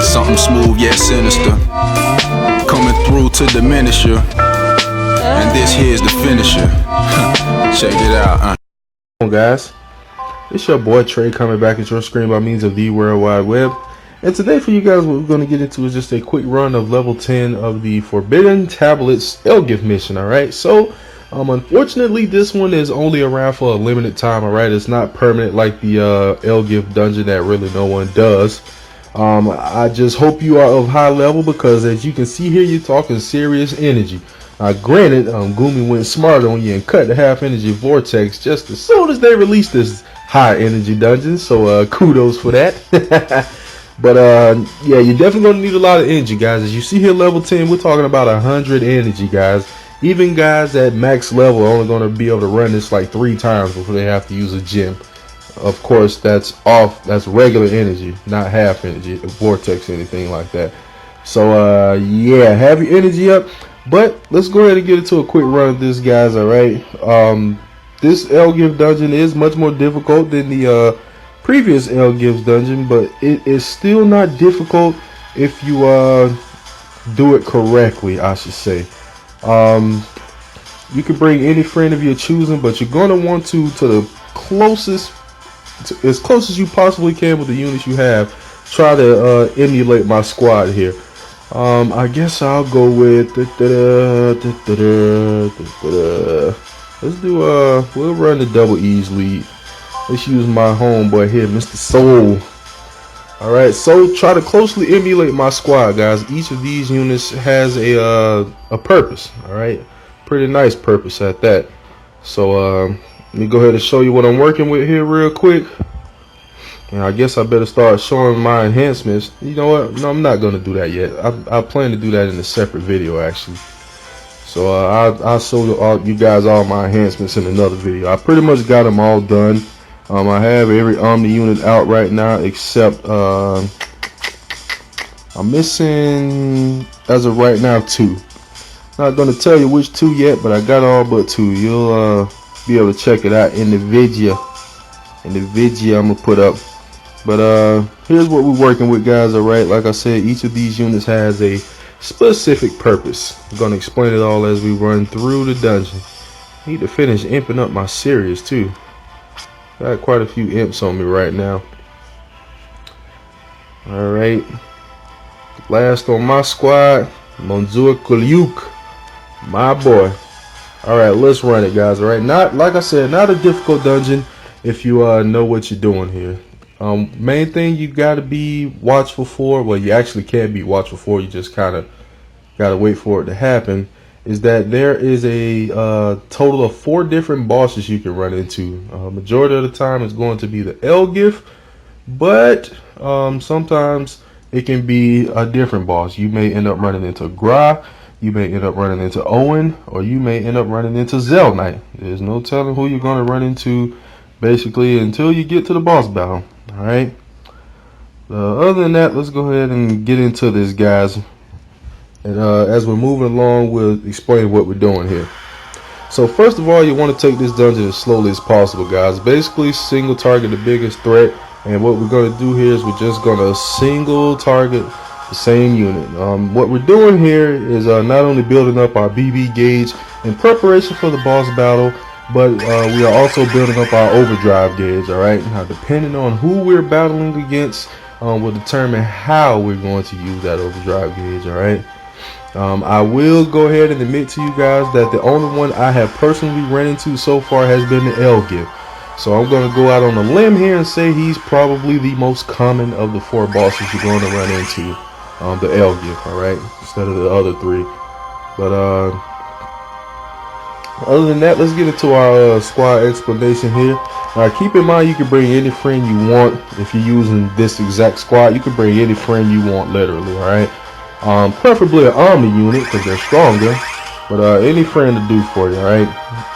Something smooth yet sinister, coming through to diminish you. And this here's the finisher. Check it out. Hello guys, it's your boy Trey coming back at your screen by means of the World Wide Web. And today for you guys, what we're going to get into is just a quick run of level 10 of the Forbidden Tablets Elgif mission. Alright, so unfortunately this one is only around for a limited time. Alright, it's not permanent like the Elgif dungeon that really no one does. I just hope you are of high level, because as you can see here, you're talking serious energy. Granted, Gumi went smart on you and cut the half energy vortex just as soon as they released this high energy dungeon, so kudos for that. But yeah, you're definitely going to need a lot of energy, guys. As you see here, level 10, we're talking about 100 energy, guys. Even guys at max level are only going to be able to run this like 3 times before they have to use a gem. Of course, that's regular energy, not half energy, vortex, anything like that. So yeah, have your energy up. But let's go ahead and get into a quick run of this, guys. Alright, this Elgif dungeon is much more difficult than the previous Elgif dungeon, but it is still not difficult if you do it correctly, I should say. You can bring any friend of your choosing, but you're going to want to the closest, as close as you possibly can with the units you have, try to emulate my squad here. I guess I'll go with let's do we'll run the double E's lead. Let's use my homeboy here, Mr. Soul. Alright, so try to closely emulate my squad, guys. Each of these units has a purpose. Alright, pretty nice purpose at that. So let me go ahead and show you what I'm working with here real quick. And I guess I better start showing my enhancements. You know what? No, I'm not going to do that yet. I plan to do that in a separate video, actually. So I'll show you guys all my enhancements in another video. I pretty much got them all done. I have every Omni unit out right now except I'm missing, as of right now, 2. Not going to tell you which 2 yet, but I got all but 2. You'll be able to check it out in the video. I'm gonna put up. But here's what we're working with, guys. Alright, like I said, each of these units has a specific purpose. I'm gonna explain it all as we run through the dungeon. I need to finish imping up my series too. Got quite a few imps on me right now. Alright, last on my squad, Monzur Kulyuk, my boy. Alright, let's run it, guys. Alright, not, like I said, not a difficult dungeon if you know what you're doing here. Main thing you gotta be watchful for, well, you actually can't be watchful for, you just kind of gotta wait for it to happen, is that there is a total of 4 different bosses you can run into. Majority of the time it's going to be the Elgif, but sometimes it can be a different boss. You may end up running into Gra, you may end up running into Owen, or you may end up running into Zell Knight. There's no telling who you're going to run into, basically, until you get to the boss battle. Alright, other than that, let's go ahead and get into this, guys. And as we're moving along, we'll explain what we're doing here. So first of all, you want to take this dungeon as slowly as possible, guys. Basically, single target the biggest threat, and what we're going to do here is we're just going to single target the same unit. What we're doing here is not only building up our BB gauge in preparation for the boss battle, but we are also building up our overdrive gauge. Alright, now depending on who we're battling against will determine how we're going to use that overdrive gauge. Alright, I will go ahead and admit to you guys that the only one I have personally run into so far has been the Elgif. So I'm going to go out on a limb here and say he's probably the most common of the 4 bosses you're going to run into, the Elgif. Alright, instead of the other 3. But other than that, let's get into our squad explanation here. Keep in mind, you can bring any friend you want. If you're using this exact squad, you can bring any friend you want, literally. Alright, preferably an Omni unit because they're stronger, but any friend to do for you. Alright,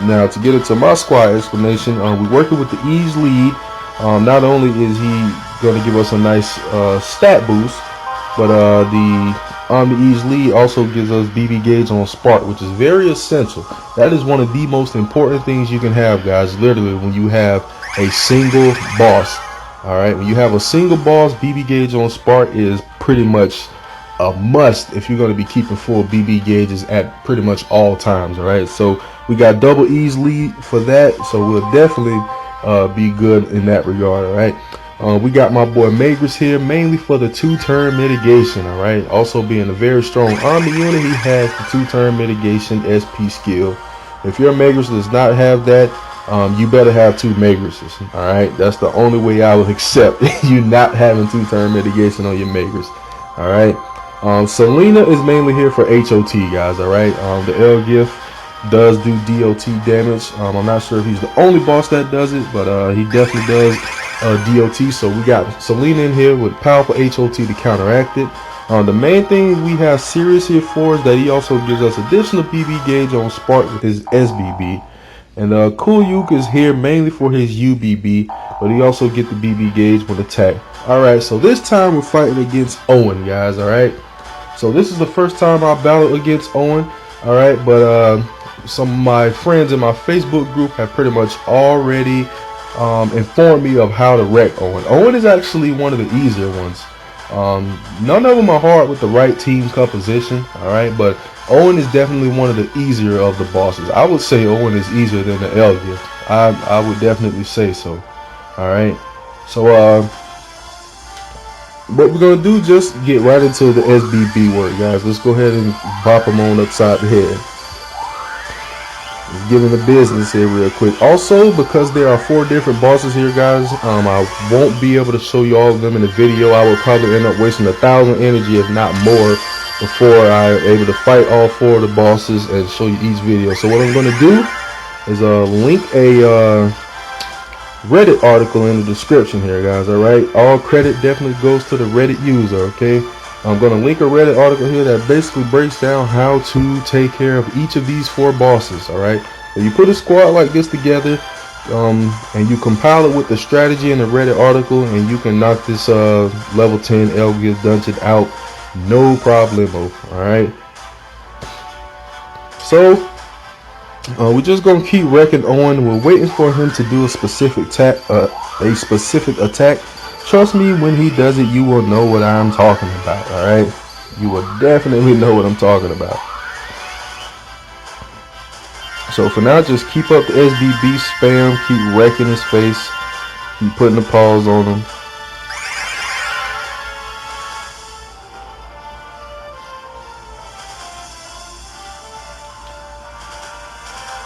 now to get into my squad explanation, we're working with the E's lead. Not only is he going to give us a nice stat boost, but the Omni-E's lead also gives us BB gauge on Spark, which is very essential. That is one of the most important things you can have, guys. Literally, when you have a single boss. Alright, when you have a single boss, BB gauge on Spark is pretty much a must if you're going to be keeping full BB gauges at pretty much all times. Alright, so we got double E's lead for that, so we'll definitely be good in that regard. Alright, we got my boy Magris here mainly for the 2-turn mitigation. Alright, also being a very strong army unit, he has the 2-turn mitigation SP skill. If your Magris does not have that, you better have 2 Magrises. Alright, that's the only way I would accept you not having 2-turn mitigation on your Magris. Alright, Selena is mainly here for HOT, guys. Alright, the Elgif does do DOT damage. I'm not sure if he's the only boss that does it, but he definitely does DOT. So we got Selena in here with powerful HOT to counteract it. The main thing we have Sirius here for is that he also gives us additional BB gauge on Spark with his SBB. And Kulyuk is here mainly for his UBB, but he also get the BB gauge when attacked. Alright, so this time we're fighting against Owen, guys. Alright, so this is the first time I battled against Owen. Alright, but some of my friends in my Facebook group have pretty much already informed me of how to wreck Owen. Owen is actually one of the easier ones. None of them are hard with the right team composition. Alright, but Owen is definitely one of the easier of the bosses. I would say Owen is easier than the Elgif. I would definitely say so. Alright, so what we're gonna do, just get right into the SBB work, guys. Let's go ahead and bop him on upside the head. Giving the business here real quick. Also, because there are 4 different bosses here, guys, I won't be able to show you all of them in the video. I will probably end up wasting 1,000 energy, if not more, before I'm able to fight all 4 of the bosses and show you each video. So what I'm going to do is link a Reddit article in the description here, guys. Alright, all credit definitely goes to the Reddit user. Okay, I'm going to link a Reddit article here that basically breaks down how to take care of each of these 4 bosses. Alright, so you put a squad like this together, and you compile it with the strategy in the Reddit article, and you can knock this level 10 Elgif dungeon out no problemo. Alright, so we're just gonna keep wrecking Owen. We're waiting for him to do a specific attack. Trust me, when he does it, you will know what I'm talking about. Alright, you will definitely know what I'm talking about. So for now, just keep up the SBB spam, keep wrecking his face, keep putting the paws on him.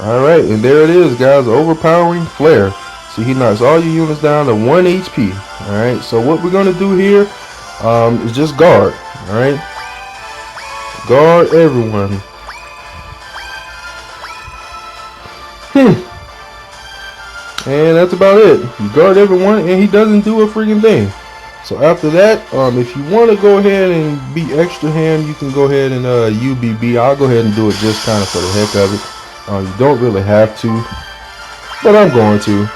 Alright, and there it is, guys. Overpowering flare. See, he knocks all your units down to 1 HP. Alright, so what we're going to do here is just guard. Alright, guard everyone. And that's about it. You guard everyone, and he doesn't do a freaking thing. So after that, if you want to go ahead and be extra hand, you can go ahead and UBB. I'll go ahead and do it just kind of for the heck of it. You don't really have to, but I'm going to.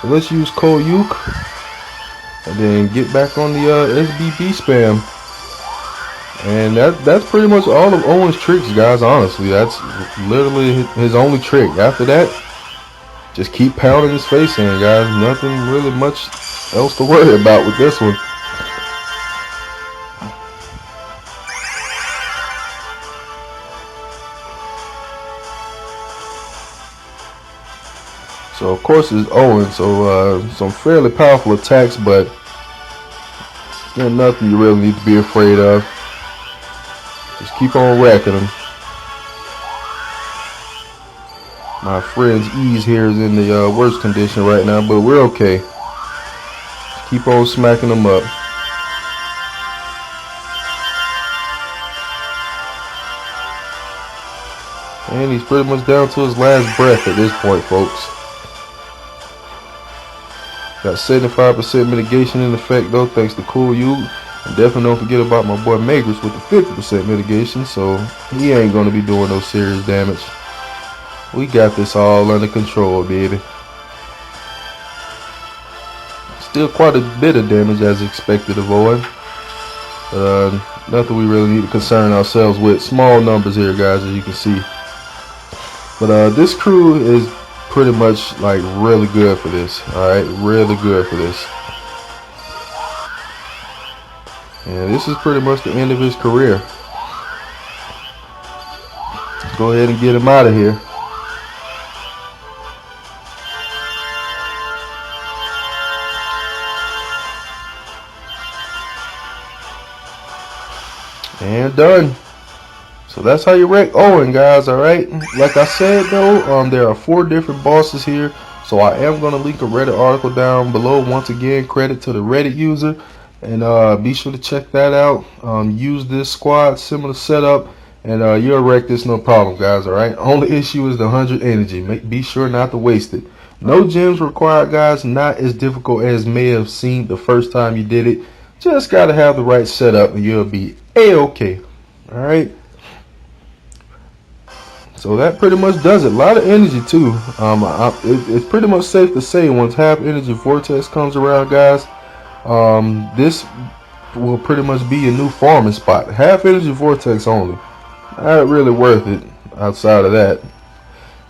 So let's use Kulyuk and then get back on the SBB spam. And that's pretty much all of Owen's tricks, guys. Honestly, that's literally his only trick. After that, just keep pounding his face in, guys. Nothing really much else to worry about with this one. So of course it's Owen, so some fairly powerful attacks, but there's nothing you really need to be afraid of. Just keep on wrecking them. My friend's Ease here is in the worst condition right now, but we're okay. Just keep on smacking them up. And he's pretty much down to his last breath at this point, folks. Got 75% mitigation in effect though, thanks to Kulyuk. And definitely don't forget about my boy Magris with the 50% mitigation, so he ain't gonna be doing no serious damage. We got this all under control, baby. Still quite a bit of damage as expected of Owen. Nothing we really need to concern ourselves with. Small numbers here, guys, as you can see. But this crew is pretty much like really good for this. All right, really good for this. And this is pretty much the end of his career. Go ahead and get him out of here. And done. So that's how you wreck Owen, guys. All right, like I said though, there are 4 different bosses here, so I am going to link a Reddit article down below. Once again, credit to the Reddit user, and be sure to check that out. Use this squad, similar setup, and you'll wreck this no problem, guys. All right, only issue is the 100 energy. Be sure not to waste it. No gems required, guys. Not as difficult as may have seemed the first time you did it. Just got to have the right setup and you'll be a-okay. All right, so that pretty much does it. A lot of energy too. It's pretty much safe to say once half energy vortex comes around, guys, this will pretty much be a new farming spot. Half energy vortex only. Not really worth it outside of that.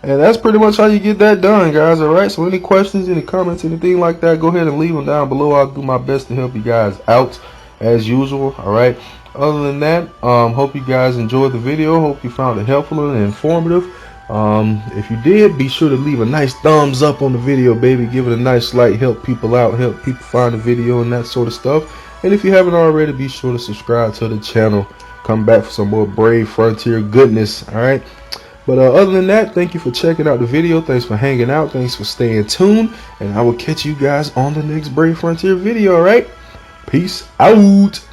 And that's pretty much how you get that done, guys. All right, so any questions, any comments, anything like that, go ahead and leave them down below. I'll do my best to help you guys out as usual. All right, other than that, hope you guys enjoyed the video. Hope you found it helpful and informative. If you did, be sure to leave a nice thumbs up on the video, baby. Give it a nice like, help people out, help people find the video and that sort of stuff. And if you haven't already, be sure to subscribe to the channel. Come back for some more Brave Frontier goodness. All right, but other than that, thank you for checking out the video. Thanks for hanging out. Thanks for staying tuned, and I will catch you guys on the next Brave Frontier video. All right, peace out.